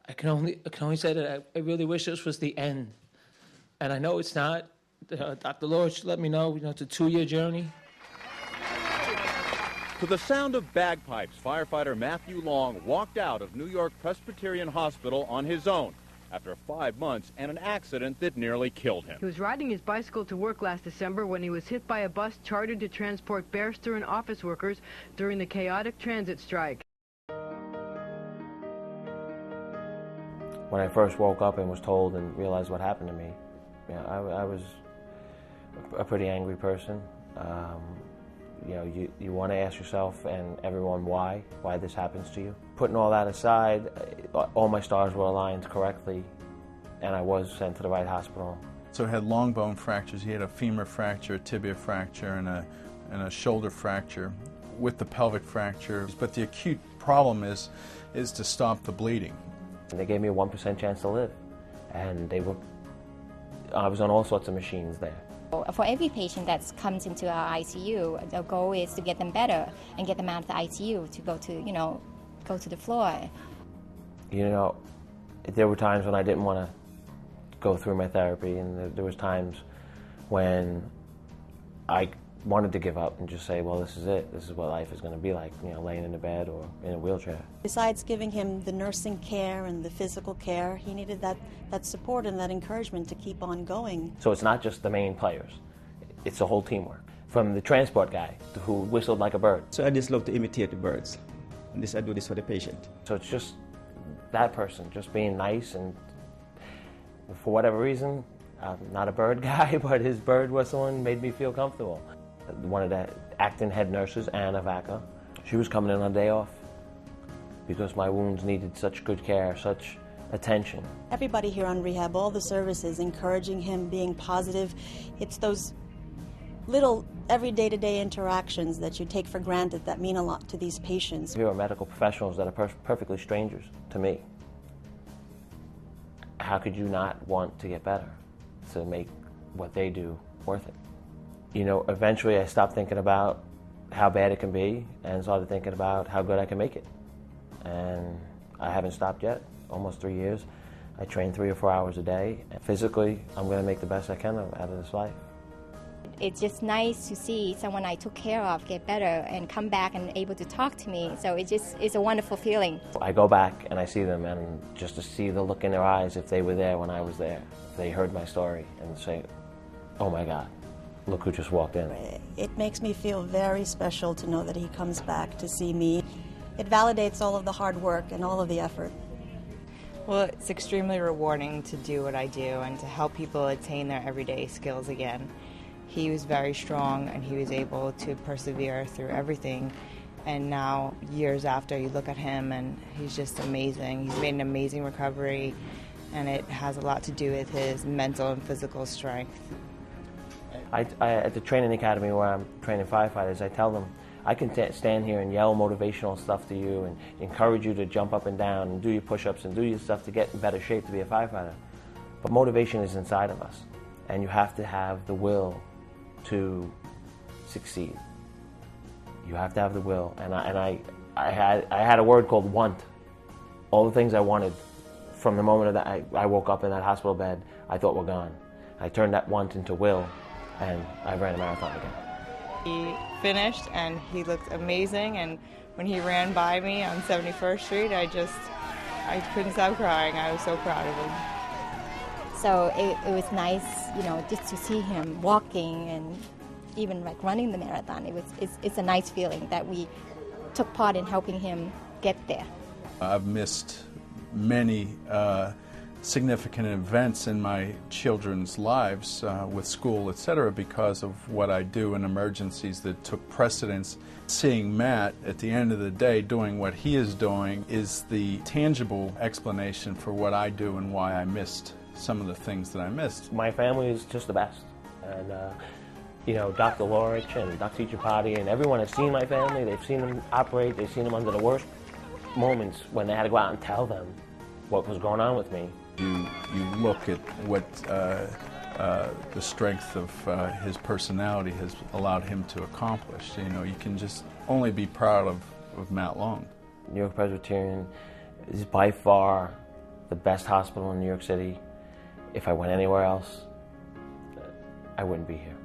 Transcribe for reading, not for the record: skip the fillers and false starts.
I can only say that I really wish this was the end. And I know it's not. Dr. Lord let me know, it's a 2-year journey. To the sound of bagpipes, firefighter Matthew Long walked out of New York-Presbyterian Hospital on his own after 5 months and an accident that nearly killed him. He was riding his bicycle to work last December when he was hit by a bus chartered to transport Bear Stearns office workers during the chaotic transit strike. When I first woke up and was told and realized what happened to me, I was a pretty angry person. You want to ask yourself and everyone why this happens to you. Putting all that aside, all my stars were aligned correctly, and I was sent to the right hospital. So he had long bone fractures. He had a femur fracture, a tibia fracture, and a shoulder fracture with the pelvic fracture. But the acute problem is to stop the bleeding. And they gave me a 1% chance to live, and I was on all sorts of machines there. For every patient that comes into our ICU, the goal is to get them better and get them out of the ICU to go to the floor. There were times when I didn't want to go through my therapy, and there was times when I wanted to give up and just say, well, this is it. This is what life is going to be like, laying in a bed or in a wheelchair. Besides giving him the nursing care and the physical care, he needed that support and that encouragement to keep on going. So it's not just the main players. It's the whole teamwork. From the transport guy who whistled like a bird. So I just love to imitate the birds. And I do this for the patient. So it's just that person just being nice, and for whatever reason, I'm not a bird guy, but his bird whistling made me feel comfortable. One of the acting head nurses, Anna Vaca, she was coming in on a day off because my wounds needed such good care, such attention. Everybody here on rehab, all the services, encouraging him, being positive. It's those little every day-to-day interactions that you take for granted that mean a lot to these patients. Here are medical professionals that are perfectly strangers to me. How could you not want to get better, to make what they do worth it? Eventually I stopped thinking about how bad it can be and started thinking about how good I can make it. And I haven't stopped yet, almost 3 years. I train 3 or 4 hours a day. And physically, I'm going to make the best I can out of this life. It's just nice to see someone I took care of get better and come back and able to talk to me. So it's a wonderful feeling. I go back and I see them, and just to see the look in their eyes if they were there when I was there, if they heard my story and say, oh my God, look who just walked in. It makes me feel very special to know that he comes back to see me. It validates all of the hard work and all of the effort. Well, it's extremely rewarding to do what I do and to help people attain their everyday skills again. He was very strong and he was able to persevere through everything. And now, years after, you look at him and he's just amazing. He's made an amazing recovery, and it has a lot to do with his mental and physical strength. At the training academy where I'm training firefighters, I tell them, I can stand here and yell motivational stuff to you and encourage you to jump up and down and do your push-ups and do your stuff to get in better shape to be a firefighter. But motivation is inside of us, and you have to have the will to succeed. You have to have the will, and I had a word called want. All the things I wanted from the moment that I woke up in that hospital bed, I thought were gone. I turned that want into will, and I ran a marathon again. He finished and he looked amazing, and when he ran by me on 71st Street, I couldn't stop crying. I was so proud of him. So it was nice, just to see him walking and even like running the marathon. It's a nice feeling that we took part in helping him get there. I've missed many significant events in my children's lives with school, etc., because of what I do in emergencies that took precedence. Seeing Matt at the end of the day doing what he is doing is the tangible explanation for what I do and why I missed some of the things that I missed. My family is just the best, and Dr. Lorich and Dr. Chapati and everyone has seen my family. They've seen them operate. They've seen them under the worst moments when they had to go out and tell them what was going on with me. You look at what the strength of his personality has allowed him to accomplish. You can just only be proud of Matt Long. New York-Presbyterian is by far the best hospital in New York City. If I went anywhere else, I wouldn't be here.